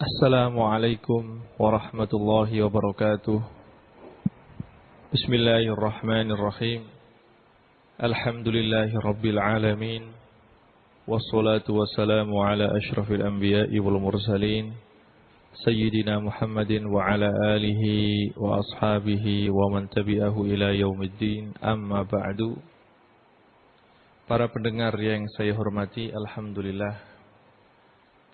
Assalamualaikum warahmatullahi wabarakatuh. Bismillahirrahmanirrahim. Alhamdulillahi rabbil alamin. Wassalatu wassalamu ala ashrafil anbiya'i wal mursalin Sayyidina Muhammadin wa ala alihi wa ashabihi wa man tabi'ahu ila yaumiddin. Amma ba'du. Para pendengar yang saya hormati, alhamdulillah,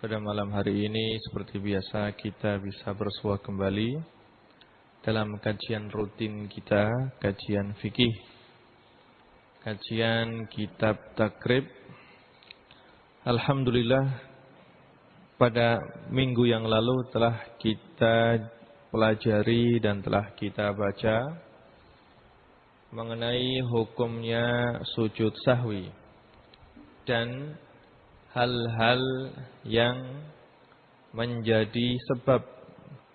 pada malam hari ini seperti biasa kita bisa bersua kembali dalam kajian rutin kita, kajian fikih, kajian kitab takrib. Alhamdulillah, pada minggu yang lalu telah kita pelajari dan telah kita baca mengenai hukumnya sujud sahwi dan hal-hal yang menjadi sebab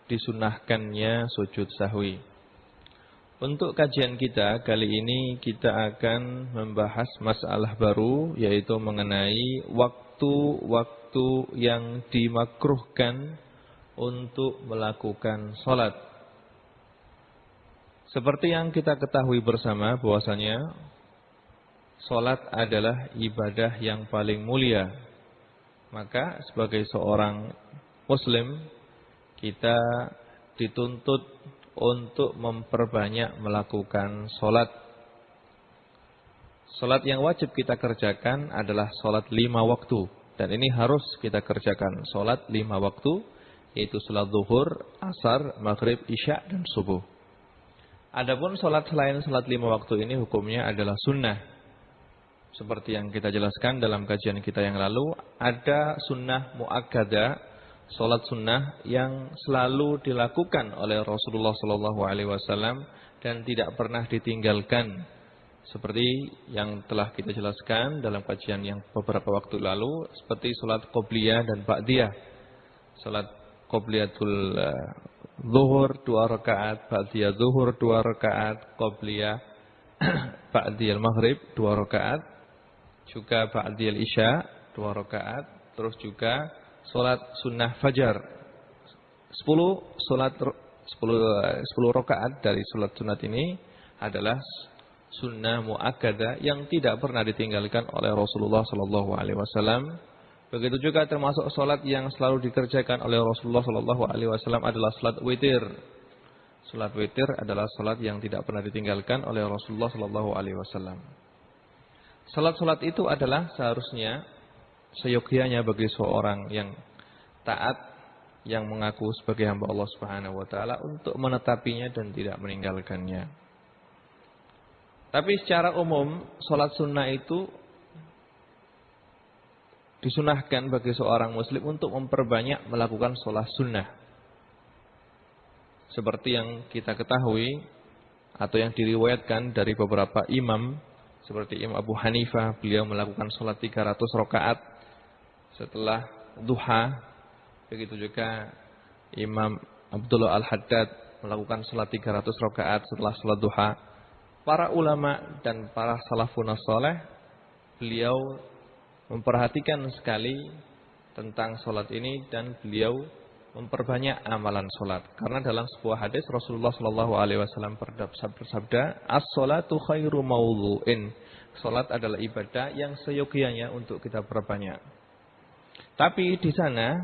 disunahkannya sujud sahwi. Untuk kajian kita kali ini kita akan membahas masalah baru, yaitu mengenai waktu-waktu yang dimakruhkan untuk melakukan sholat. Seperti yang kita ketahui bersama bahwasanya sholat adalah ibadah yang paling mulia. Maka sebagai seorang muslim kita dituntut untuk memperbanyak melakukan sholat. Sholat yang wajib kita kerjakan adalah sholat 5 waktu. Dan ini harus kita kerjakan, sholat 5 waktu, yaitu sholat zuhur, asar, maghrib, isya, dan subuh. Adapun sholat selain sholat 5 waktu ini hukumnya adalah sunnah. Seperti yang kita jelaskan dalam kajian kita yang lalu, ada sunnah muakkadah, sholat sunnah yang selalu dilakukan oleh Rasulullah SAW dan tidak pernah ditinggalkan. Seperti yang telah kita jelaskan dalam kajian yang beberapa waktu lalu, seperti sholat qobliyah dan ba'diyah. Sholat qobliyatul zuhur 2 rakaat, ba'diyah zuhur 2 rakaat, qobliyah ba'diyah maghrib 2 rakaat. Juga ba'diyal isya 2 rakaat, terus juga salat sunnah fajar 10 rakaat dari salat sunat ini adalah sunnah muakkadah yang tidak pernah ditinggalkan oleh Rasulullah sallallahu alaihi wasallam. Begitu juga termasuk salat yang selalu dikerjakan oleh Rasulullah sallallahu alaihi wasallam adalah salat witir. Salat witir adalah salat yang tidak pernah ditinggalkan oleh Rasulullah sallallahu alaihi wasallam. Salat-salat itu adalah seharusnya seyogyanya bagi seorang yang taat, yang mengaku sebagai hamba Allah Subhanahu wa taala untuk menetapinya dan tidak meninggalkannya. Tapi secara umum salat sunnah itu disunahkan bagi seorang muslim untuk memperbanyak melakukan salat sunnah. Seperti yang kita ketahui atau yang diriwayatkan dari beberapa imam, seperti Imam Abu Hanifah, beliau melakukan sholat 300 rakaat setelah duha. Begitu juga Imam Abdullah Al-Haddad melakukan sholat 300 rakaat setelah sholat duha. Para ulama dan para salafun saleh, beliau memperhatikan sekali tentang sholat ini dan beliau memperbanyak amalan sholat. Karena dalam sebuah hadis Rasulullah SAW bersabda, as-sholatu khairu mawdu'in. Sholat adalah ibadah yang seyogyanya untuk kita perbanyak. Tapi di sana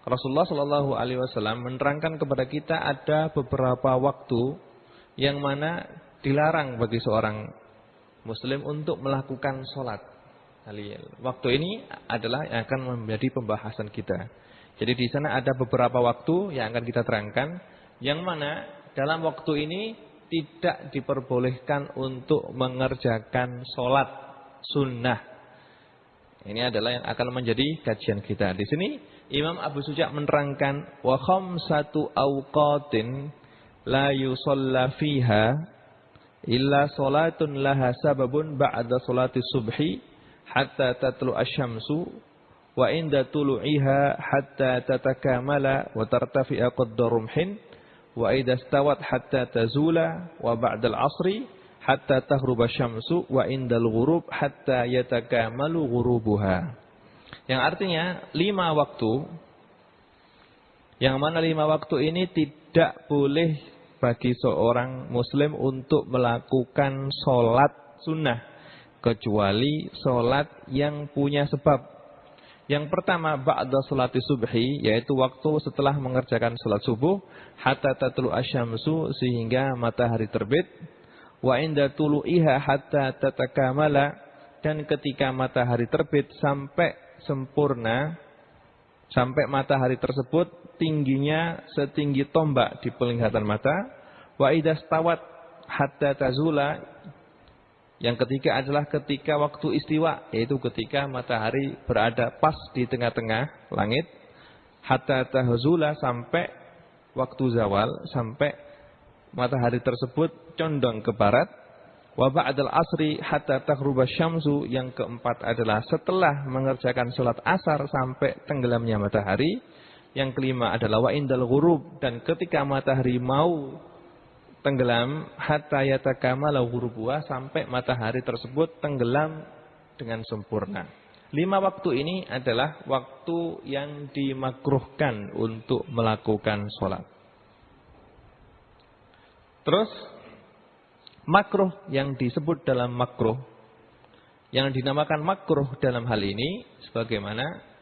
Rasulullah SAW menerangkan kepada kita ada beberapa waktu yang mana dilarang bagi seorang muslim untuk melakukan sholat. Waktu ini adalah yang akan menjadi pembahasan kita. Jadi di sana ada beberapa waktu yang akan kita terangkan, yang mana dalam waktu ini tidak diperbolehkan untuk mengerjakan sholat sunnah. Ini adalah yang akan menjadi kajian kita. Di sini Imam Abu Suja menerangkan, wa khamsatu awqatin la yusalla fiha illa sholatun laha sababun ba'da sholati subhi hatta tatlu asyamsu wa inda tulu'iha hatta tatakamala wa tartafi'a qadda rumhin wa idza stawat hatta tazula wa ba'da al-'asri hatta taghruba syamsu wa indal ghurub hatta yatakamalu ghurubuha. Yang artinya 5 waktu Yang mana 5 waktu ini tidak boleh bagi seorang muslim untuk melakukan sholat sunnah. Kecuali sholat yang punya sebab. Yang pertama, ba'da sholati subhi, yaitu waktu setelah mengerjakan sholat subuh, hatta tatlu asyamsu, sehingga matahari terbit, wa inda tulu'iha hatta tatakamala, dan ketika matahari terbit sampai sempurna, sampai matahari tersebut tingginya setinggi tombak di penglihatan mata, wa idastawat hatta tazula. Yang ketiga adalah ketika waktu istiwa, yaitu ketika matahari berada pas di tengah-tengah langit, hatta tahzula, sampai waktu zawal, sampai matahari tersebut condong ke barat. Wa ba'dal asri hatta taghruba syamsu. Yang keempat adalah setelah mengerjakan salat asar sampai tenggelamnya matahari. Yang kelima adalah wa indal ghurub, dan ketika matahari mau tenggelam, hatta yatakamala ghurubuha, sampai matahari tersebut tenggelam dengan sempurna. 5 waktu ini adalah waktu yang dimakruhkan untuk melakukan sholat. Terus makruh yang disebut dalam makruh, yang dinamakan makruh dalam hal ini, sebagaimana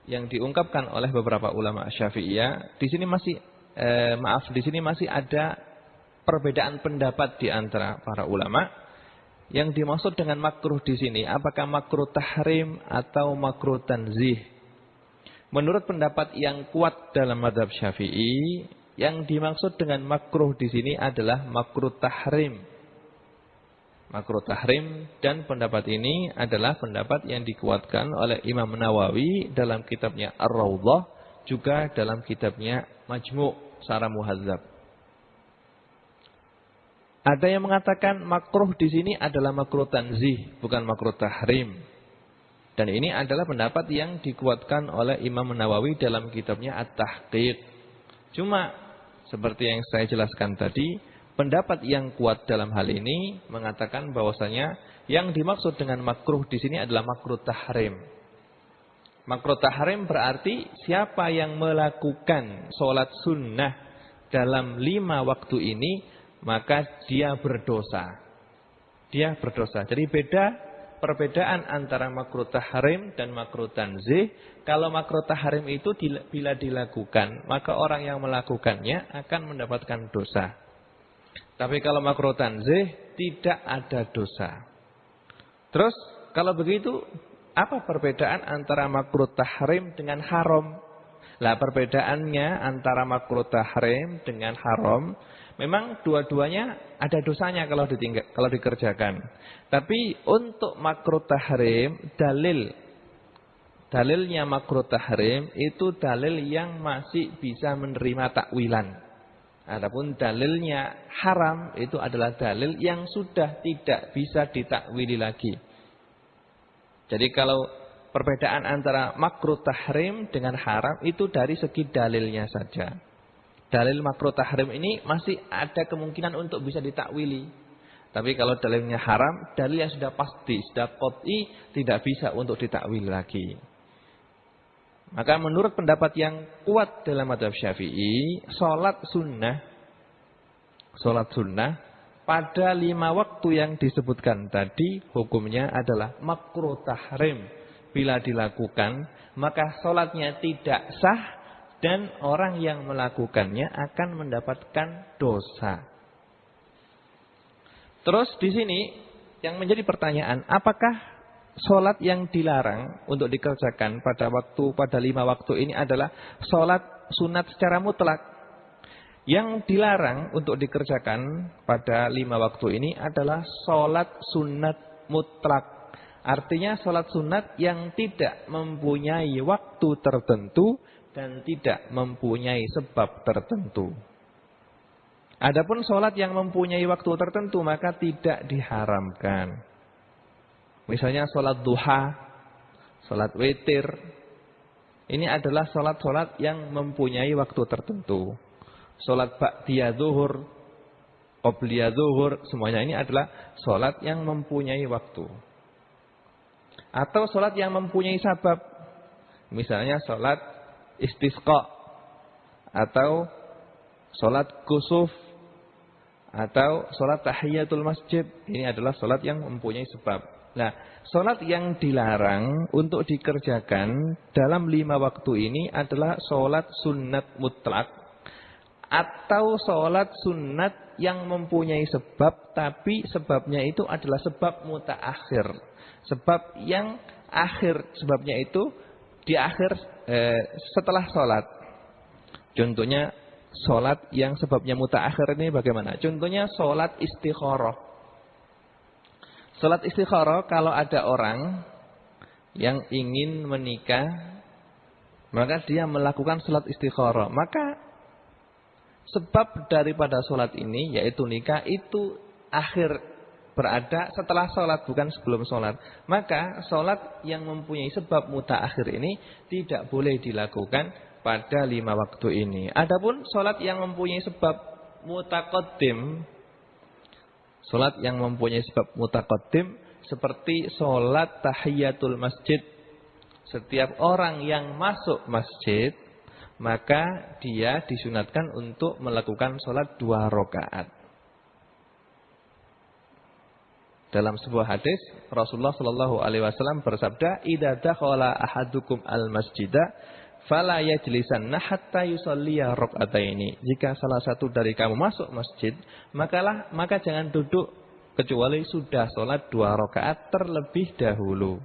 yang diungkapkan oleh beberapa ulama Syafi'iyah, di sini masih ada perbedaan pendapat di antara para ulama. Yang dimaksud dengan makruh di sini, apakah makruh tahrim atau makruh tanzih? Menurut pendapat yang kuat dalam mazhab Syafi'i, yang dimaksud dengan makruh di sini adalah makruh tahrim. Makruh tahrim, dan pendapat ini adalah pendapat yang dikuatkan oleh Imam Nawawi dalam kitabnya Ar-Rawdah, juga dalam kitabnya Majmu' Syarah Muhadzab. Ada yang mengatakan makruh di sini adalah makruh tanzih, bukan makruh tahrim. Dan ini adalah pendapat yang dikuatkan oleh Imam Nawawi dalam kitabnya At-Tahqiq. Cuma seperti yang saya jelaskan tadi, pendapat yang kuat dalam hal ini mengatakan bahwasanya yang dimaksud dengan makruh di sini adalah makruh tahrim. Makruh tahrim berarti siapa yang melakukan sholat sunnah dalam 5 waktu ini, maka dia berdosa. Dia berdosa. Jadi perbedaan antara makruh tahrim dan makruh tanzih. Kalau makruh tahrim itu bila dilakukan, maka orang yang melakukannya akan mendapatkan dosa. Tapi kalau makruh tanzih tidak ada dosa. Terus kalau begitu, apa perbedaan antara makruh tahrim dengan haram? Lah, perbedaannya antara makruh tahrim dengan haram, memang dua-duanya ada dosanya kalau dikerjakan. Tapi untuk makruh tahrim, dalilnya makruh tahrim itu dalil yang masih bisa menerima takwilan. Adapun dalilnya haram itu adalah dalil yang sudah tidak bisa ditakwili lagi. Jadi kalau perbedaan antara makruh tahrim dengan haram itu dari segi dalilnya saja. Dalil makruh tahrim ini masih ada kemungkinan untuk bisa ditakwili. Tapi kalau dalilnya haram, dalil yang sudah pasti, sudah qat'i, tidak bisa untuk ditakwili lagi. Maka menurut pendapat yang kuat dalam mazhab Syafi'i, sholat sunnah pada 5 waktu yang disebutkan tadi, hukumnya adalah makruh tahrim. Bila dilakukan, maka sholatnya tidak sah dan orang yang melakukannya akan mendapatkan dosa. Terus di sini yang menjadi pertanyaan, apakah sholat yang dilarang untuk dikerjakan pada 5 waktu ini adalah sholat sunat secara mutlak? Yang dilarang untuk dikerjakan pada 5 waktu ini adalah sholat sunat mutlak. Artinya sholat sunat yang tidak mempunyai waktu tertentu dan tidak mempunyai sebab tertentu. Adapun sholat yang mempunyai waktu tertentu maka tidak diharamkan. Misalnya sholat duha, sholat witir. Ini adalah sholat-sholat yang mempunyai waktu tertentu. Sholat ba'diyah zuhur, qobliyah zuhur, semuanya ini adalah sholat yang mempunyai waktu. Atau sholat yang mempunyai sabab. Misalnya sholat istisqa. atau sholat kusuf, atau sholat tahiyatul masjid. Ini adalah sholat yang mempunyai sebab. Nah, sholat yang dilarang untuk dikerjakan dalam 5 waktu ini adalah sholat sunat mutlak, atau sholat sunat yang mempunyai sebab, tapi sebabnya itu adalah sebab mutaakhir. Sebab yang akhir, sebabnya itu di akhir setelah sholat. Contohnya sholat yang sebabnya mutaakhir ini bagaimana? Contohnya sholat istikharah. Sholat istikharah, kalau ada orang yang ingin menikah, maka dia melakukan sholat istikharah. Maka sebab daripada sholat ini, yaitu nikah, itu akhir berada setelah sholat, bukan sebelum sholat. Maka sholat yang mempunyai sebab mutaakhir ini tidak boleh dilakukan pada 5 waktu ini. Adapun sholat yang mempunyai sebab mutaqaddim, sholat yang mempunyai sebab mutaqaddim seperti sholat tahiyatul masjid. Setiap orang yang masuk masjid, maka dia disunatkan untuk melakukan sholat 2 rakaat. Dalam sebuah hadis Rasulullah Shallallahu Alaihi Wasallam bersabda, "Idza dakhala ahadukum al masjidah, fala yajlisanna hatta yusalliya rak'ataini." Jika salah satu dari kamu masuk masjid, maka jangan duduk kecuali sudah sholat 2 rakaat terlebih dahulu.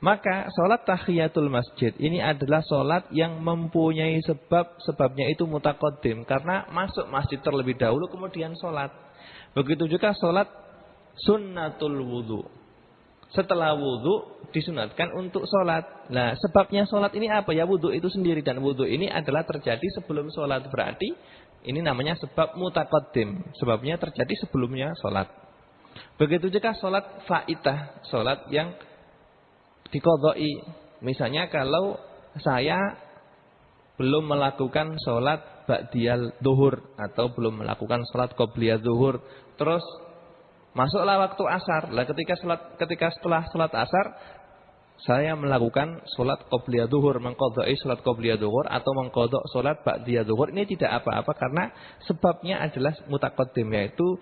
Maka sholat tahiyatul masjid ini adalah sholat yang mempunyai sebab, sebabnya itu mutaqaddim, karena masuk masjid terlebih dahulu kemudian sholat. Begitu juga sholat sunnatul wudu. Setelah wudu disunatkan untuk sholat. Nah, sebabnya sholat ini apa? Ya wudu itu sendiri, dan wudu ini adalah terjadi sebelum sholat. Berarti ini namanya sebab mutaqaddim. Sebabnya terjadi sebelumnya sholat. Begitu juga sholat faitah, sholat yang diqadha'i. Misalnya kalau saya belum melakukan sholat ba'diyal zuhur atau belum melakukan sholat qobliyah zuhur, terus masuklah waktu asar. Lah ketika setelah sholat asar saya melakukan sholat qobliyah zuhur, mengqadha'i sholat qobliyah zuhur atau mengqadha' sholat ba'diyah zuhur, ini tidak apa-apa karena sebabnya adalah mutaqaddim, yaitu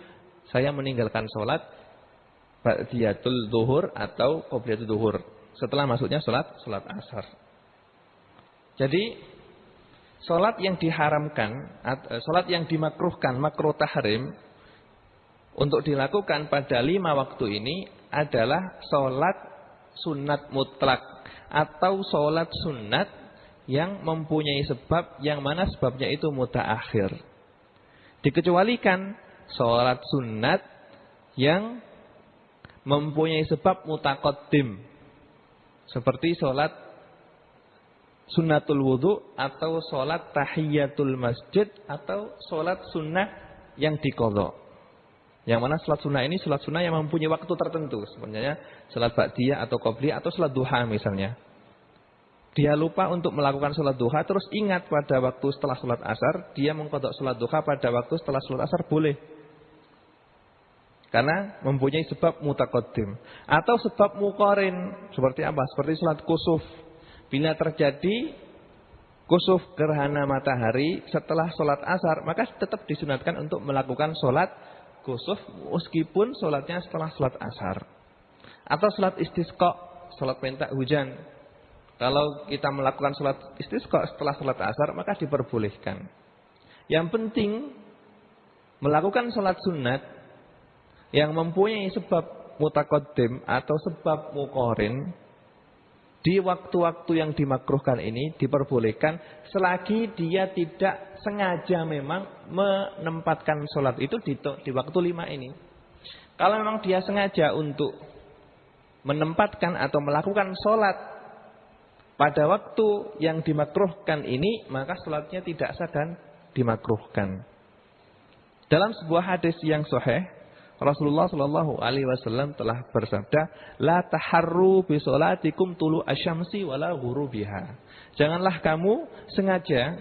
saya meninggalkan sholat ba'diyatul zuhur atau qobliyatul zuhur setelah masuknya sholat asar. Jadi sholat yang diharamkan, sholat yang dimakruhkan, makruh tahrim, untuk dilakukan pada 5 waktu ini adalah sholat sunat mutlak atau sholat sunat yang mempunyai sebab, yang mana sebabnya itu mutaakhir. Dikecualikan sholat sunat yang mempunyai sebab mutaqaddim, seperti sholat sunnatul wudu atau sholat tahiyatul masjid atau sholat sunnah yang diqadha. Yang mana sholat sunnah ini sholat sunnah yang mempunyai waktu tertentu. Sebenarnya sholat ba'diyah atau qobliyah atau sholat duha misalnya. Dia lupa untuk melakukan sholat duha, terus ingat pada waktu setelah sholat asar, dia mengqadha sholat duha pada waktu setelah sholat asar, boleh. Karena mempunyai sebab mutaqaddim. Atau sebab muqarin. Seperti apa? Seperti sholat kusuf. Bila terjadi kusuf gerhana matahari setelah sholat asar, maka tetap disunatkan untuk melakukan sholat kusuf meskipun sholatnya setelah sholat asar. Atau sholat istisqa, sholat minta hujan. Kalau kita melakukan sholat istisqa setelah sholat asar, maka diperbolehkan. Yang penting melakukan sholat sunat yang mempunyai sebab mutaqaddim atau sebab muqarin di waktu-waktu yang dimakruhkan ini diperbolehkan selagi dia tidak sengaja memang menempatkan sholat itu di waktu 5 ini. Kalau memang dia sengaja untuk menempatkan atau melakukan sholat pada waktu yang dimakruhkan ini, maka sholatnya tidak sah dan dimakruhkan. Dalam sebuah hadis yang sahih, Rasulullah Shallallahu Alaihi Wasallam telah bersabda, la taharru bi sholatikum tulu asyamsi wala ghurubiha. Janganlah kamu sengaja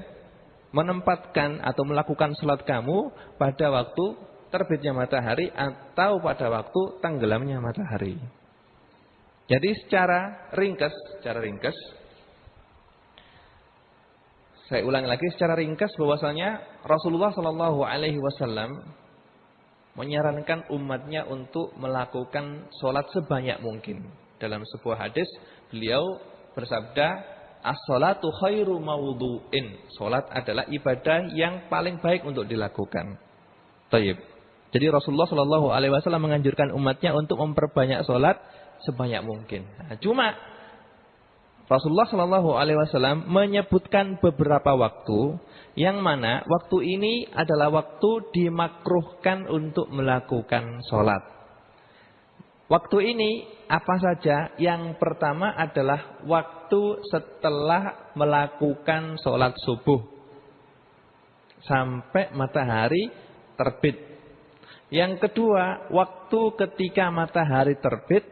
menempatkan atau melakukan sholat kamu pada waktu terbitnya matahari atau pada waktu tenggelamnya matahari. Jadi secara ringkas, Saya ulang lagi secara ringkas bahwasanya Rasulullah Shallallahu Alaihi Wasallam menyarankan umatnya untuk melakukan sholat sebanyak mungkin. Dalam sebuah hadis beliau bersabda, as-sholatu khairu mawdu'in. Sholat adalah ibadah yang paling baik untuk dilakukan. Taib. Jadi Rasulullah Shallallahu Alaihi Wasallam menganjurkan umatnya untuk memperbanyak sholat sebanyak mungkin. Nah, cuma Rasulullah Shallallahu Alaihi Wasallam menyebutkan beberapa waktu yang mana waktu ini adalah waktu dimakruhkan untuk melakukan sholat. Waktu ini apa saja? Yang pertama adalah waktu setelah melakukan sholat subuh sampai matahari terbit. Yang kedua, waktu ketika matahari terbit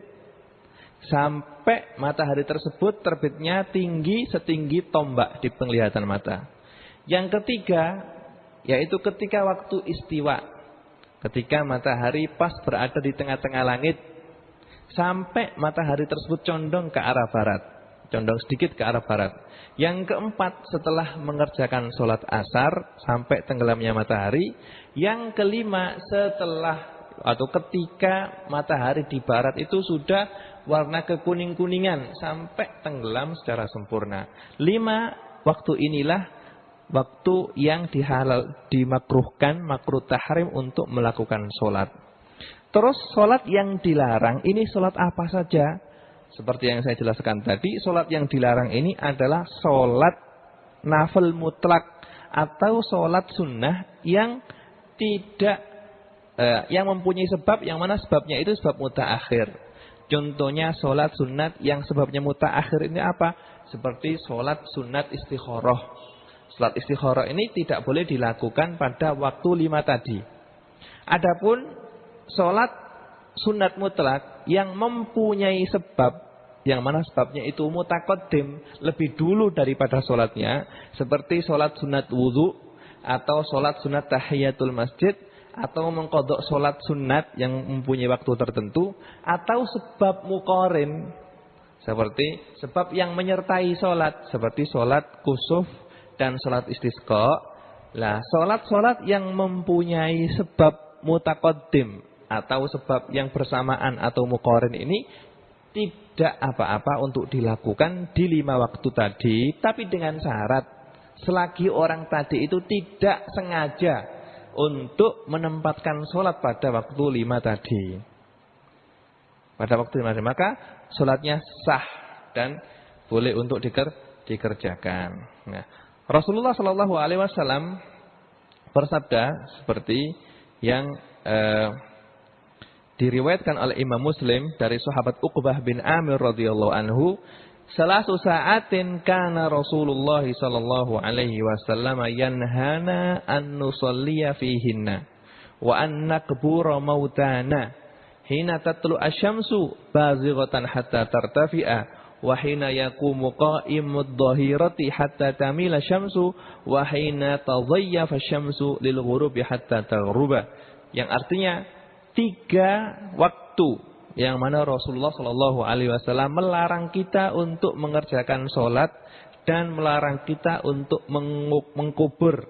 sampai matahari tersebut terbitnya tinggi setinggi tombak di penglihatan mata. Yang ketiga, yaitu ketika waktu istiwa. Ketika matahari pas berada di tengah-tengah langit. Sampai matahari tersebut condong ke arah barat. Condong sedikit ke arah barat. Yang keempat, setelah mengerjakan sholat asar sampai tenggelamnya matahari. Yang kelima, setelah atau ketika matahari di barat itu sudah warna kekuning-kuningan sampai tenggelam secara sempurna. 5 waktu inilah waktu yang dimakruhkan, makruh tahrim untuk melakukan sholat. Terus sholat yang dilarang ini sholat apa saja? Seperti yang saya jelaskan tadi, sholat yang dilarang ini adalah sholat nafil mutlak atau sholat sunnah yang tidak yang mempunyai sebab, yang mana sebabnya itu sebab mutaakhir. Contohnya sholat sunat yang sebabnya mutaakhir ini apa? Seperti sholat sunat istikharah. Sholat istikharah ini tidak boleh dilakukan pada waktu 5 tadi. Adapun sholat sunat mutlak yang mempunyai sebab, yang mana sebabnya itu mutaqaddim, lebih dulu daripada sholatnya. Seperti sholat sunat wudhu atau sholat sunat tahiyatul masjid, atau mengqadha sholat sunat yang mempunyai waktu tertentu, atau sebab muqarin, seperti sebab yang menyertai sholat, seperti sholat kusuf dan sholat istisqa. Lah, sholat-sholat yang mempunyai sebab mutaqaddim atau sebab yang bersamaan atau muqarin ini tidak apa-apa untuk dilakukan di 5 waktu tadi, tapi dengan syarat selagi orang tadi itu tidak sengaja untuk menempatkan sholat pada waktu 5 tadi. Pada waktu 5 tadi, maka sholatnya sah dan boleh untuk dikerjakan. Nah, Rasulullah Shallallahu Alaihi Wasallam bersabda seperti yang diriwayatkan oleh Imam Muslim dari sahabat Uqbah bin Amir radhiyallahu anhu, salasu sa'atin kana Rasulullah sallallahu alaihi wasallam yanhana an nusalliya fihinna wa an naqbura mautana hina tatlu asy-syamsu bazighatan hatta tartafi'a wa hina yaqumu qa'imud dhahirati hatta tamila syamsu wa hina tadayyafa asy-syamsu lil ghurubi hatta taghruba. Yang artinya 3 waktu yang mana Rasulullah Shallallahu Alaihi Wasallam melarang kita untuk mengerjakan sholat dan melarang kita untuk mengkubur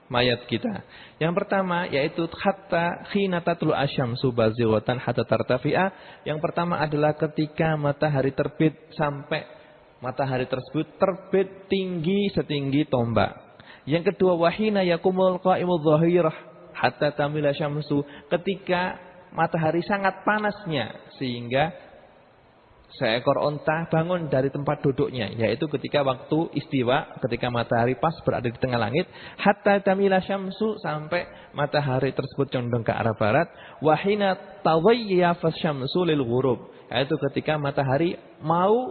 mayat kita. Yang pertama yaitu hatta khina tatlu asyamsu bazighatan hatta tartafi'a. Yang pertama adalah ketika matahari terbit sampai matahari tersebut terbit tinggi setinggi tombak. Yang kedua wahina yakumul qa'imudh dhahirah hatta tamila syamsu, ketika matahari sangat panasnya sehingga seekor onta bangun dari tempat duduknya, yaitu ketika waktu istiwa, ketika matahari pas berada di tengah langit, hatta tamila syamsu, sampai matahari tersebut condong ke arah barat, wahina tawayyafa syamsu lil ghurub, yaitu ketika matahari mau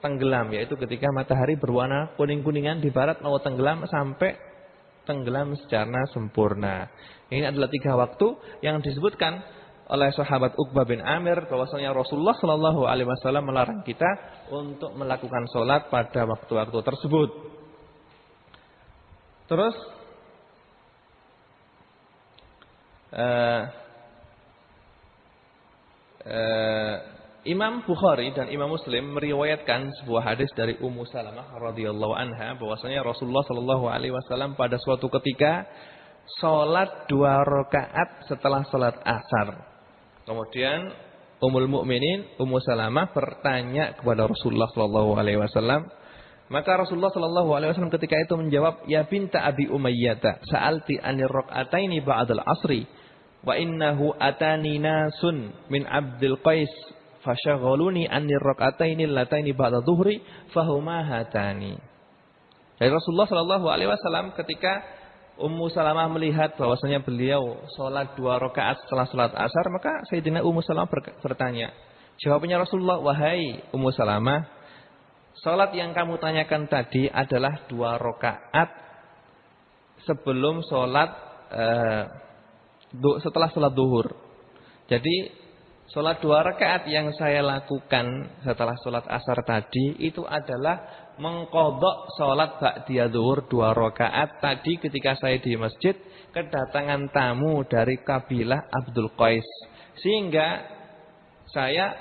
tenggelam, yaitu ketika matahari berwarna kuning-kuningan di barat mau tenggelam sampai tenggelam secara sempurna. Ini adalah 3 waktu yang disebutkan oleh sahabat Uqbah bin Amir bahwasanya Rasulullah Shallallahu Alaihi Wasallam melarang kita untuk melakukan sholat pada waktu-waktu tersebut. Terus Imam Bukhari dan Imam Muslim meriwayatkan sebuah hadis dari Ummu Salamah radhiyallahu anha bahwasanya Rasulullah shallallahu alaihi wasallam pada suatu ketika salat 2 rakaat setelah salat asar. Kemudian Ummul Mukminin Ummu Salamah bertanya kepada Rasulullah shallallahu alaihi wasallam. Maka Rasulullah shallallahu alaihi wasallam ketika itu menjawab, "Ya binta Abi Umayyah, sa'alti anir rak'ataini ba'dal asri, wa innahu atani nasun min Abdul Qais, fasyaghaluni anir rak'ataini allataini ba'da dhuhri, fahuma hatani." Dari Rasulullah shallallahu alaihi wasallam ketika Ummu Salamah melihat bahwasanya beliau salat 2 rakaat setelah salat asar, maka Sayyidina Ummu Salamah bertanya. Jawabnya Rasulullah, "Wahai Ummu Salamah, salat yang kamu tanyakan tadi adalah 2 rakaat sebelum salat setelah salat zuhur. Jadi salat 2 rakaat yang saya lakukan setelah salat asar tadi itu adalah mengqadha salat ba'da zuhur 2 rakaat tadi ketika saya di masjid kedatangan tamu dari kabilah Abdul Qais. Sehingga saya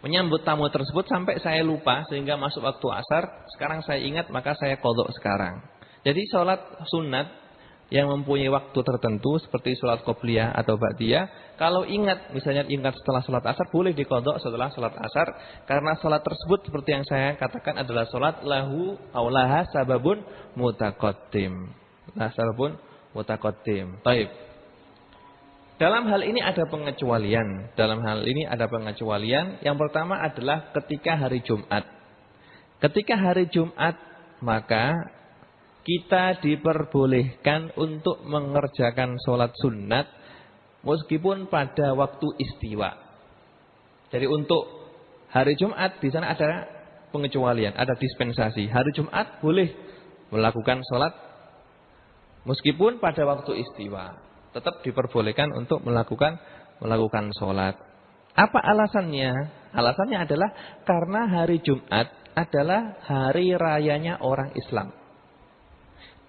menyambut tamu tersebut sampai saya lupa sehingga masuk waktu asar. Sekarang saya ingat maka saya qadha sekarang." Jadi salat sunat yang mempunyai waktu tertentu seperti salat qobliyah atau ba'diyah, kalau ingat misalnya ingat setelah salat asar boleh diqadha setelah salat asar karena salat tersebut seperti yang saya katakan adalah salat lahu aw laha sababun mutaqaddim. Nah, sababun mutaqaddim. Baik. Dalam hal ini ada pengecualian. Yang pertama adalah ketika hari Jumat. Ketika hari Jumat, maka kita diperbolehkan untuk mengerjakan sholat sunat meskipun pada waktu istiwa. Jadi untuk hari Jumat di sana ada pengecualian, ada dispensasi. Hari Jumat boleh melakukan sholat meskipun pada waktu istiwa. Tetap diperbolehkan untuk melakukan sholat. Apa alasannya? Alasannya adalah karena hari Jumat adalah hari rayanya orang Islam.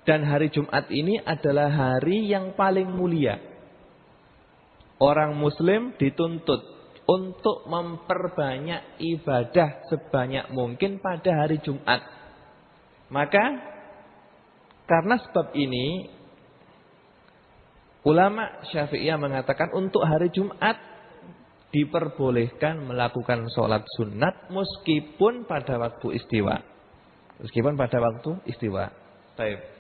Dan hari Jumat ini adalah hari yang paling mulia. Orang Muslim dituntut untuk memperbanyak ibadah sebanyak mungkin pada hari Jumat. Maka karena sebab ini ulama Syafi'iyah mengatakan untuk hari Jumat diperbolehkan melakukan sholat sunat meskipun pada waktu istiwa. Baik.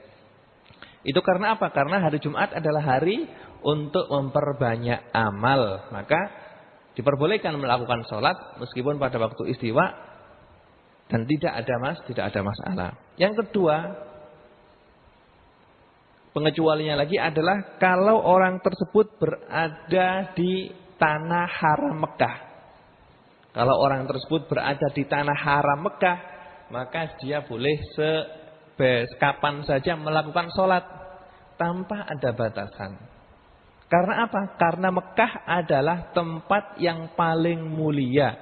Itu karena apa? Karena hari Jumat adalah hari untuk memperbanyak amal. Maka diperbolehkan melakukan sholat meskipun pada waktu istiwa dan tidak ada masalah. Yang kedua, pengecualiannya lagi adalah kalau orang tersebut berada di tanah haram Mekah. Kalau orang tersebut berada di tanah haram Mekah, maka dia boleh kapan saja melakukan sholat tanpa ada batasan. Karena apa? Karena Mekah adalah tempat yang paling mulia.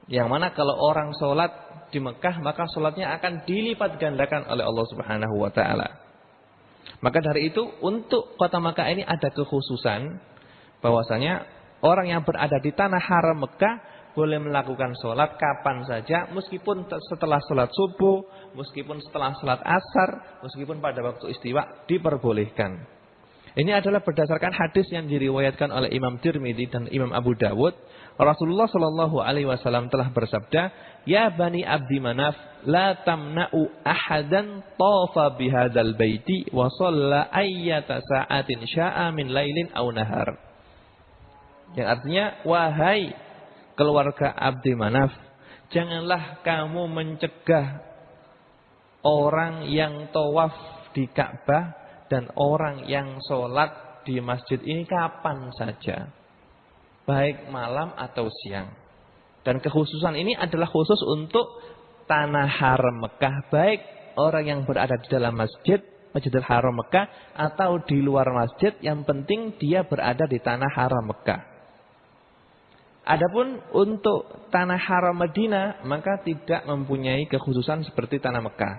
Yang mana kalau orang sholat di Mekah, maka sholatnya akan dilipat gandakan oleh Allah Subhanahu wa Ta'ala. Maka dari itu untuk kota Mekah ini ada kekhususan bahwasanya orang yang berada di tanah haram Mekah boleh melakukan sholat kapan saja meskipun setelah sholat subuh, meskipun setelah sholat asar, meskipun pada waktu istiwa diperbolehkan. Ini adalah berdasarkan hadis yang diriwayatkan oleh Imam Tirmidzi dan Imam Abu Dawud. Rasulullah Shallallahu Alaihi Wasallam telah bersabda, "Ya Bani Abdi Manaf, la tamna'u ahadan tafa bihadzal baiti wa shalla ayyata sa'atin sya'a min lailin aw nahar." Yang artinya, wahai keluarga Abdi Manaf, janganlah kamu mencegah orang yang tawaf di Ka'bah dan orang yang sholat di masjid ini kapan saja, baik malam atau siang. Dan kekhususan ini adalah khusus untuk tanah haram Mekah, baik orang yang berada di dalam Masjidil Haram Mekah atau di luar masjid, yang penting dia berada di tanah haram Mekah. Adapun untuk tanah haram Madinah, maka tidak mempunyai kekhususan seperti tanah Mekah.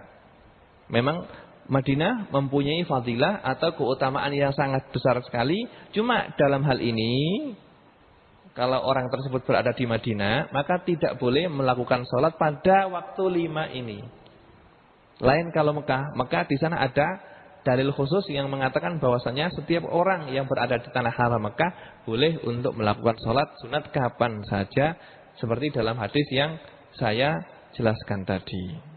Memang Madinah mempunyai fadilah atau keutamaan yang sangat besar sekali. Cuma dalam hal ini, kalau orang tersebut berada di Madinah, maka tidak boleh melakukan sholat pada waktu 5 ini. Lain kalau Mekah, di sana ada dalil khusus yang mengatakan bahwasanya setiap orang yang berada di tanah haram Mekah boleh untuk melakukan sholat sunat kapan saja, seperti dalam hadis yang saya jelaskan tadi.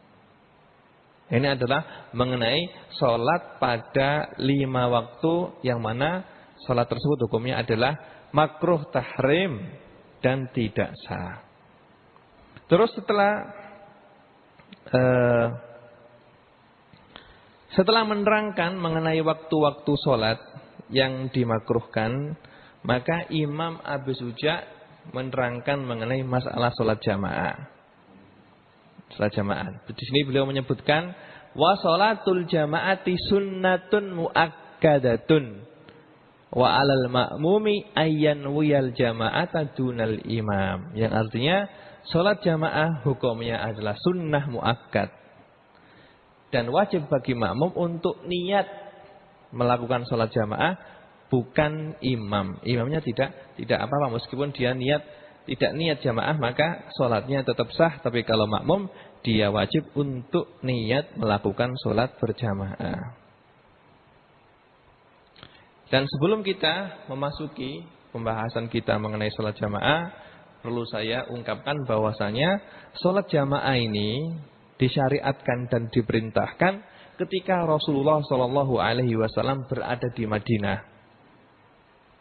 Ini adalah mengenai sholat pada 5 waktu, yang mana sholat tersebut hukumnya adalah makruh tahrim dan tidak sah. Terus setelah menerangkan mengenai waktu-waktu sholat yang dimakruhkan, maka Imam Abu Suja menerangkan mengenai masalah sholat jamaah. Sholat jamaah. Di sini beliau menyebutkan wa sholatul jamaati sunnatun muakkadatun wa 'alal ma'mumi ayyan wiyal jama'ata dunal imam. Yang artinya sholat jamaah hukumnya adalah sunnah muakkad dan wajib bagi makmum untuk niat melakukan sholat jamaah, bukan imam. Imamnya tidak apa-apa meskipun dia tidak niat jamaah, maka sholatnya tetap sah. Tapi kalau makmum, dia wajib untuk niat melakukan sholat berjamaah. Dan sebelum kita memasuki pembahasan kita mengenai sholat jamaah, perlu saya ungkapkan bahwasanya sholat jamaah ini disyariatkan dan diperintahkan ketika Rasulullah SAW berada di Madinah.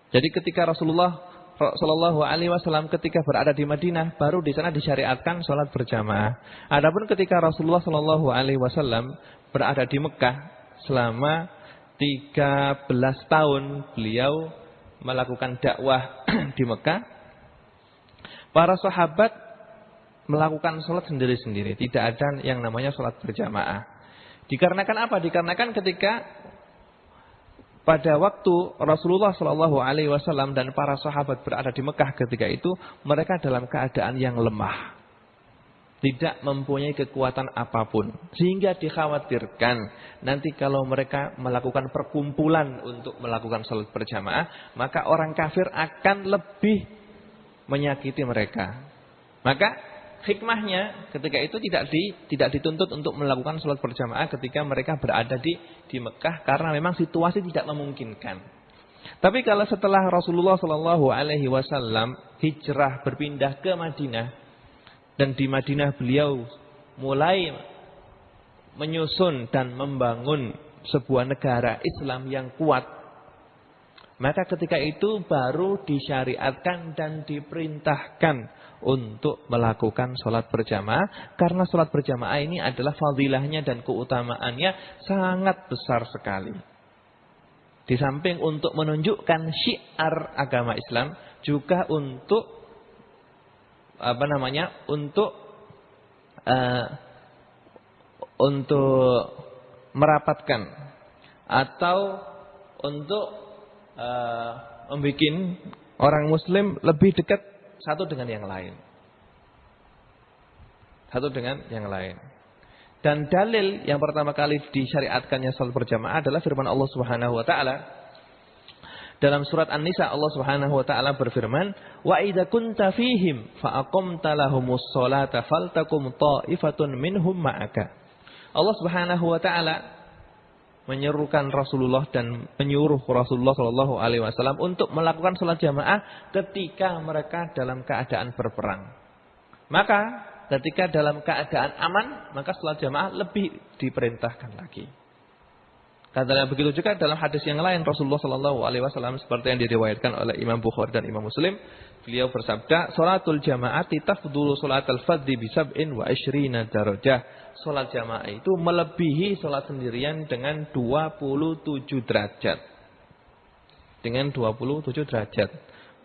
Jadi ketika Rasulullah Sallallahu Alaihi Wasallam ketika berada di Madinah, baru di sana disyariatkan sholat berjamaah. Adapun ketika Rasulullah Sallallahu Alaihi Wasallam berada di Mekah selama 13 tahun beliau melakukan dakwah di Mekah, para sahabat melakukan sholat sendiri-sendiri, tidak ada yang namanya sholat berjamaah. Dikarenakan apa? Dikarenakan ketika pada waktu Rasulullah Shallallahu Alaihi Wasallam dan para sahabat berada di Mekah ketika itu, mereka dalam keadaan yang lemah, tidak mempunyai kekuatan apapun, sehingga dikhawatirkan nanti kalau mereka melakukan perkumpulan untuk melakukan salat berjamaah, maka orang kafir akan lebih menyakiti mereka. Maka hikmahnya ketika itu tidak dituntut untuk melakukan sholat berjamaah ketika mereka berada di Mekah, karena memang situasi tidak memungkinkan. Tapi kalau setelah Rasulullah Shallallahu Alaihi Wasallam hijrah berpindah ke Madinah, dan di Madinah beliau mulai menyusun dan membangun sebuah negara Islam yang kuat, maka ketika itu baru disyariatkan dan diperintahkan untuk melakukan sholat berjamaah, karena sholat berjamaah ini adalah fadilahnya dan keutamaannya sangat besar sekali. Di samping untuk menunjukkan syiar agama Islam, juga untuk untuk merapatkan atau untuk membuat orang Muslim lebih dekat satu dengan yang lain. Dan dalil yang pertama kali disyariatkannya salat berjamaah adalah firman Allah Subhanahu wa taala. Dalam surat An-Nisa, Allah Subhanahu wa taala berfirman, "Wa idza kunta fihim fa aqamta lahumus sholata faltakum ta'ifatun minhum ma'aka." Allah Subhanahu wa taala menyerukan Rasulullah dan menyuruh Rasulullah Shallallahu Alaihi Wasallam untuk melakukan sholat jamaah ketika mereka dalam keadaan berperang. Maka ketika dalam keadaan aman, maka sholat jamaah lebih diperintahkan lagi. Katanya begitu juga dalam hadis yang lain, Rasulullah Shallallahu Alaihi Wasallam seperti yang diriwayatkan oleh Imam Bukhari dan Imam Muslim, beliau bersabda, "Sholatul jamaati tafdulu sholatal fardhi bi sab'in wa 'ishrina darajah." Sholat jamaah itu melebihi sholat sendirian dengan 27 derajat.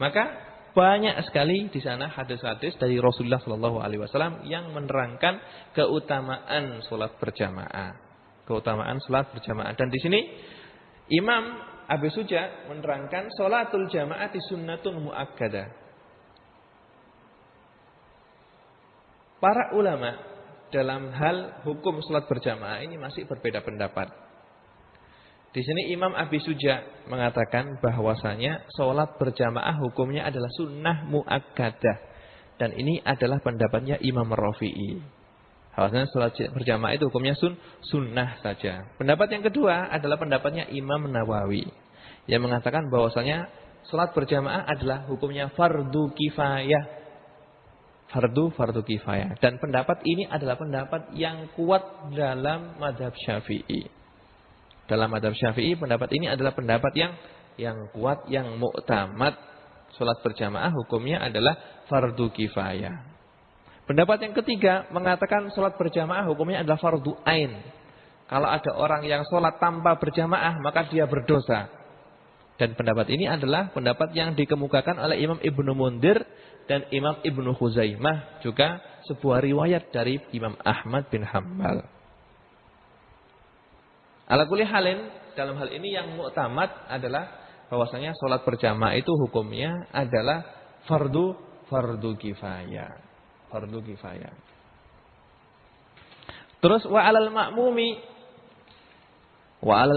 Maka banyak sekali di sana hadis-hadis dari Rasulullah Shallallahu Alaihi Wasallam yang menerangkan keutamaan sholat berjamaah. Dan di sini Imam Abu Suja menerangkan sholatul jamaati sunnatun muakkadah. Para ulama dalam hal hukum sholat berjamaah ini masih berbeda pendapat. Di sini Imam Abi Suja mengatakan bahwasanya sholat berjamaah hukumnya adalah sunnah muakkadah. Dan ini adalah pendapatnya Imam Rafi'i. Bahwasanya sholat berjamaah itu hukumnya sunnah saja. Pendapat yang kedua adalah pendapatnya Imam Nawawi, yang mengatakan bahwasanya sholat berjamaah adalah hukumnya fardu kifayah. Fardu kifayah. Dan pendapat ini adalah pendapat yang kuat dalam mazhab Syafi'i. Dalam mazhab Syafi'i pendapat ini adalah pendapat yang kuat, yang muktamad. Salat berjamaah hukumnya adalah fardu kifayah. Pendapat yang ketiga mengatakan salat berjamaah hukumnya adalah fardu ain. Kalau ada orang yang salat tanpa berjamaah maka dia berdosa. Dan pendapat ini adalah pendapat yang dikemukakan oleh Imam Ibnu Mundir dan Imam Ibnu Khuzaimah, juga sebuah riwayat dari Imam Ahmad bin Hanbal. Ala kulli halin, dalam hal ini yang muktamad adalah bahwasanya salat berjamaah itu hukumnya adalah fardu kifayah. Fardu kifayah. Terus wa 'alal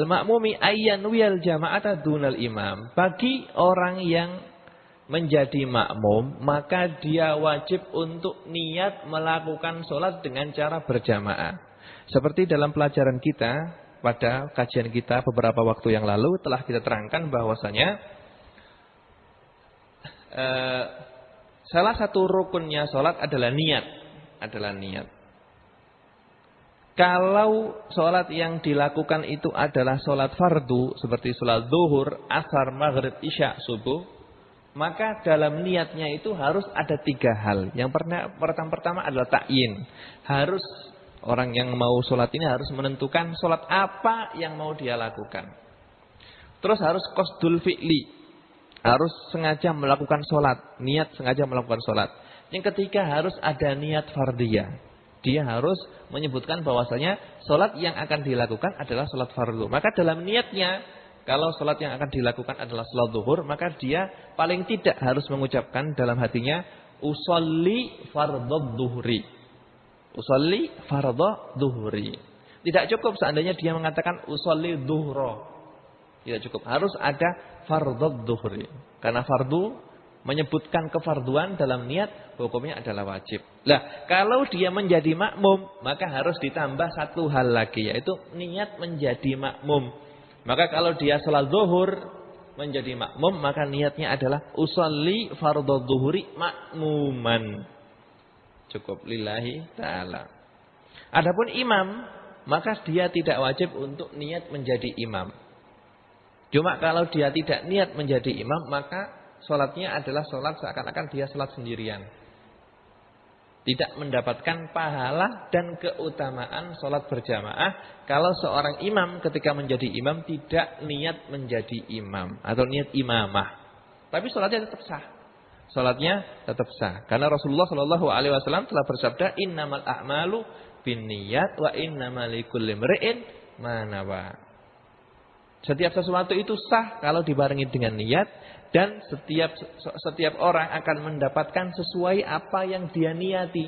ma'mumi ayyan wiyal jama'ata dunal imam. Bagi orang yang menjadi makmum, maka dia wajib untuk niat melakukan salat dengan cara berjamaah. Seperti dalam pelajaran kita pada kajian kita beberapa waktu yang lalu telah kita terangkan bahwasanya salah satu rukunnya sholat adalah niat. Kalau sholat yang dilakukan itu adalah sholat fardu seperti sholat zuhur, asar, maghrib, isya, subuh, maka dalam niatnya itu harus ada 3 hal. Yang pertama adalah ta'yin. Harus orang yang mau sholat ini harus menentukan sholat apa yang mau dia lakukan. Terus harus qasdul fi'li. Harus sengaja melakukan sholat. Niat sengaja melakukan sholat. Yang ketiga harus ada niat fardiyah. Dia harus menyebutkan bahwasanya sholat yang akan dilakukan adalah sholat fardu. Maka dalam niatnya, kalau sholat yang akan dilakukan adalah sholat zuhur, maka dia paling tidak harus mengucapkan dalam hatinya usolli fardhu dhuhri. Usolli fardhu dhuhri. Tidak cukup seandainya dia mengatakan usolli dhuhra. Tidak cukup. Harus ada fardhu dhuhri. Karena fardu menyebutkan kefarduan dalam niat hukumnya adalah wajib. Nah, kalau dia menjadi makmum, maka harus ditambah 1 hal lagi, yaitu niat menjadi makmum. Maka kalau dia sholat zuhur menjadi makmum, maka niatnya adalah usolli fardhu dhuhri makmuman. Cukup lillahi ta'ala. Adapun imam, maka dia tidak wajib untuk niat menjadi imam. Cuma kalau dia tidak niat menjadi imam, maka sholatnya adalah sholat seakan-akan dia sholat sendirian. Tidak mendapatkan pahala dan keutamaan sholat berjamaah kalau seorang imam ketika menjadi imam tidak niat menjadi imam atau niat imamah. Tapi sholatnya tetap sah. Salatnya tetap sah. Karena Rasulullah Shallallahu Alaihi Wasallam telah bersabda, Innamal a'malu binniyat wa innamal likulli imri'in ma nawa. Setiap sesuatu itu sah kalau dibarengi dengan niat, dan setiap orang akan mendapatkan sesuai apa yang dia niati.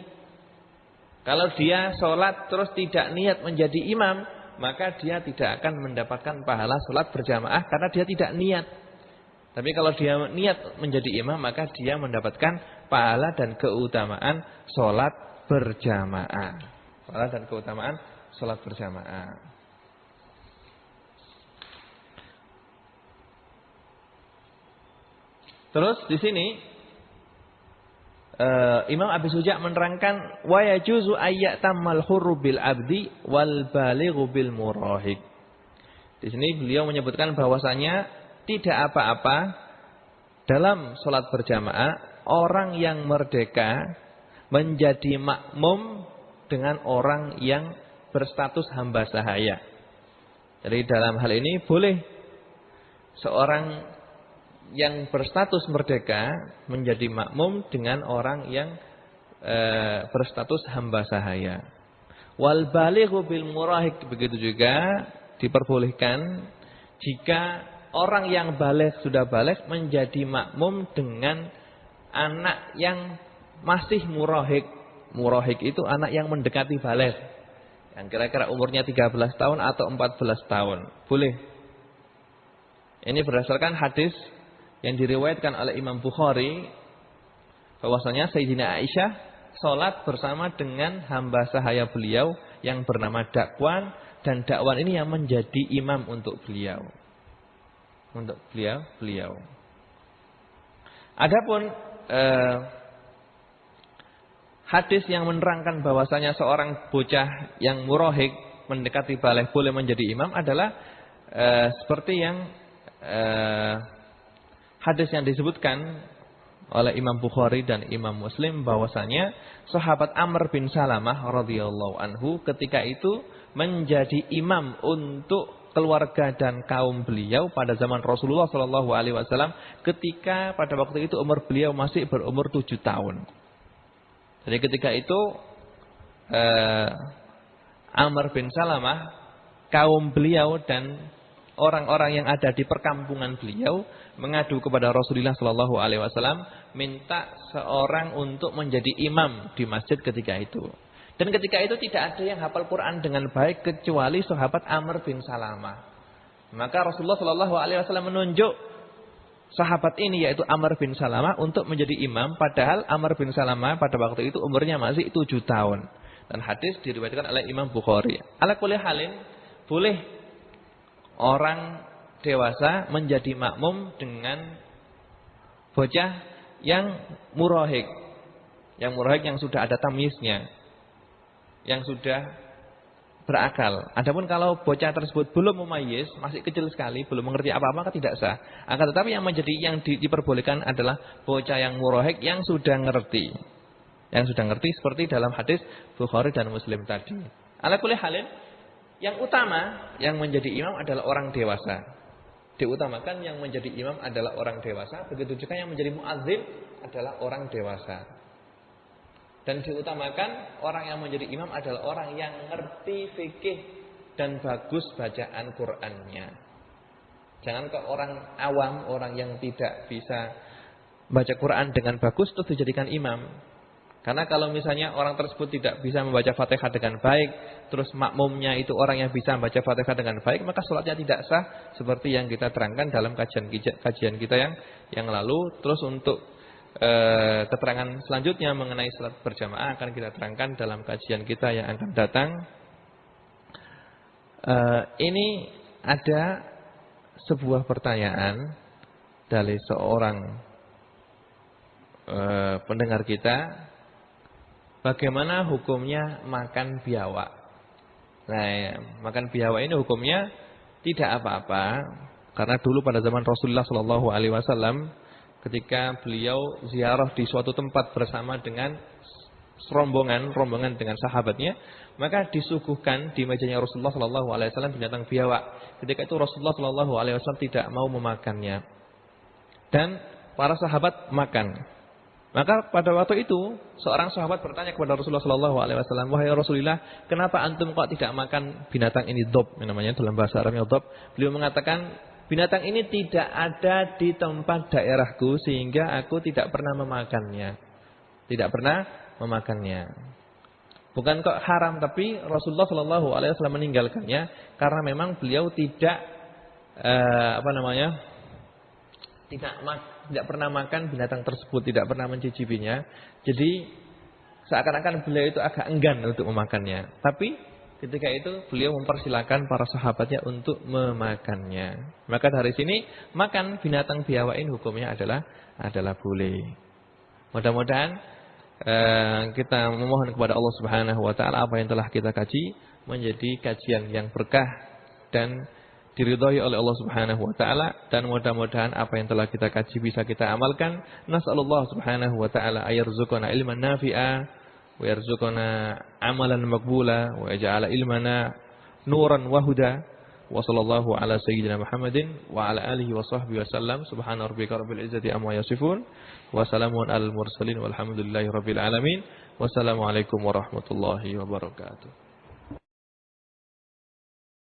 Kalau dia sholat terus tidak niat menjadi imam, maka dia tidak akan mendapatkan pahala sholat berjamaah karena dia tidak niat. Tapi kalau dia niat menjadi imam, maka dia mendapatkan pahala dan keutamaan sholat berjamaah. Pahala dan keutamaan sholat berjamaah. Terus di sini Imam Abi Suja menerangkan wa yajuzu ayyatammal hurru bil abdi wal balighu bil murahik. Di sini beliau menyebutkan bahwasanya tidak apa-apa dalam sholat berjamaah orang yang merdeka menjadi makmum dengan orang yang berstatus hamba sahaya. Jadi dalam hal ini boleh seorang yang berstatus merdeka menjadi makmum dengan orang yang berstatus hamba sahaya. Wal balighu bil murahik, begitu juga diperbolehkan jika orang yang sudah baligh menjadi makmum dengan anak yang masih murahik. Murahik itu anak yang mendekati baligh, yang kira-kira umurnya 13 tahun atau 14 tahun. Boleh Ini berdasarkan hadis yang diriwayatkan oleh Imam Bukhari bahwasanya Sayyidina Aisyah salat bersama dengan hamba sahaya beliau yang bernama Dakwan, dan Dakwan ini yang menjadi imam untuk beliau. Untuk beliau. Adapun hadis yang menerangkan bahwasanya seorang bocah yang murahik mendekati baligh boleh menjadi imam adalah seperti yang hadis yang disebutkan oleh Imam Bukhari dan Imam Muslim bahwasanya sahabat Amr bin Salamah radhiyallahu anhu ketika itu menjadi imam untuk keluarga dan kaum beliau pada zaman Rasulullah sallallahu alaihi wasallam ketika pada waktu itu umur beliau masih berumur 7 tahun. Jadi ketika itu Amr bin Salamah, kaum beliau dan orang-orang yang ada di perkampungan beliau mengadu kepada Rasulullah sallallahu alaihi wasallam minta seorang untuk menjadi imam di masjid ketika itu. Dan ketika itu tidak ada yang hafal Quran dengan baik kecuali sahabat Amr bin Salamah. Maka Rasulullah sallallahu alaihi wasallam menunjuk sahabat ini yaitu Amr bin Salamah untuk menjadi imam, padahal Amr bin Salamah pada waktu itu umurnya masih 7 tahun. Dan hadis diriwayatkan oleh Imam Bukhari. Ala kulli halin boleh orang dewasa menjadi makmum dengan bocah yang murahik. Yang murahik yang sudah ada tamyiznya, yang sudah berakal. Adapun kalau bocah tersebut belum mumayyiz, masih kecil sekali, belum mengerti apa-apa, maka tidak sah. Akan tetapi yang diperbolehkan adalah bocah yang murahik yang sudah ngerti. Yang sudah ngerti seperti dalam hadis Bukhari dan Muslim tadi. Ala kulli halin, yang utama yang menjadi imam adalah orang dewasa. Diutamakan yang menjadi imam adalah orang dewasa. Begitu juga yang menjadi muadzin adalah orang dewasa. Dan diutamakan orang yang menjadi imam adalah orang yang ngerti fikih dan bagus bacaan Qur'annya. Jangan ke orang awam, orang yang tidak bisa baca Qur'an dengan bagus terus dijadikan imam. Karena kalau misalnya orang tersebut tidak bisa membaca Fatihah dengan baik, terus makmumnya itu orang yang bisa membaca Fatihah dengan baik, maka sholatnya tidak sah seperti yang kita terangkan dalam kajian kita yang lalu. Terus untuk keterangan selanjutnya mengenai salat berjamaah akan kita terangkan dalam kajian kita yang akan datang. Ini ada sebuah pertanyaan dari seorang pendengar kita. Bagaimana hukumnya makan biawak? Nah, makan biawak ini hukumnya tidak apa-apa, karena dulu pada zaman Rasulullah sallallahu alaihi wasallam ketika beliau ziarah di suatu tempat bersama dengan rombongan dengan sahabatnya, maka disuguhkan di mejanya Rasulullah sallallahu alaihi wasallam binatang biawak. Ketika itu Rasulullah sallallahu alaihi wasallam tidak mau memakannya. Dan para sahabat makan. Maka pada waktu itu seorang sahabat bertanya kepada Rasulullah sallallahu alaihi wasallam, "Wahai Rasulullah, kenapa antum kok tidak makan binatang ini?" Dhab namanya dalam bahasa Arabnya dhab. Beliau mengatakan, "Binatang ini tidak ada di tempat daerahku sehingga aku tidak pernah memakannya." Tidak pernah memakannya. Bukan kok haram, tapi Rasulullah sallallahu alaihi wasallam meninggalkannya karena memang beliau tidak tidak pernah makan binatang tersebut, tidak pernah mencicipinya. Jadi seakan-akan beliau itu agak enggan untuk memakannya. Tapi ketika itu beliau mempersilahkan para sahabatnya untuk memakannya. Maka dari sini makan binatang biawak ini hukumnya adalah boleh. Mudah-mudahan kita memohon kepada Allah Subhanahu wa taala apa yang telah kita kaji menjadi kajian yang berkah dan diridhai oleh Allah Subhanahu wa taala, dan mudah-mudahan apa yang telah kita kaji bisa kita amalkan. Nasallallahu Subhanahu wa taala ayarzuqana ilman nafi'a wa yarzuqana amalan maqbula wa yaj'ala ilmana nuran wa huda. Wa sallallahu ala sayyidina Muhammadin wa ala alihi wa sahbihi wasallam. Subhana rabbika rabbil izzati amma yasifun wa salamun alal mursalin walhamdulillahi rabbil alamin. Wassalamualaikum warahmatullahi wabarakatuh.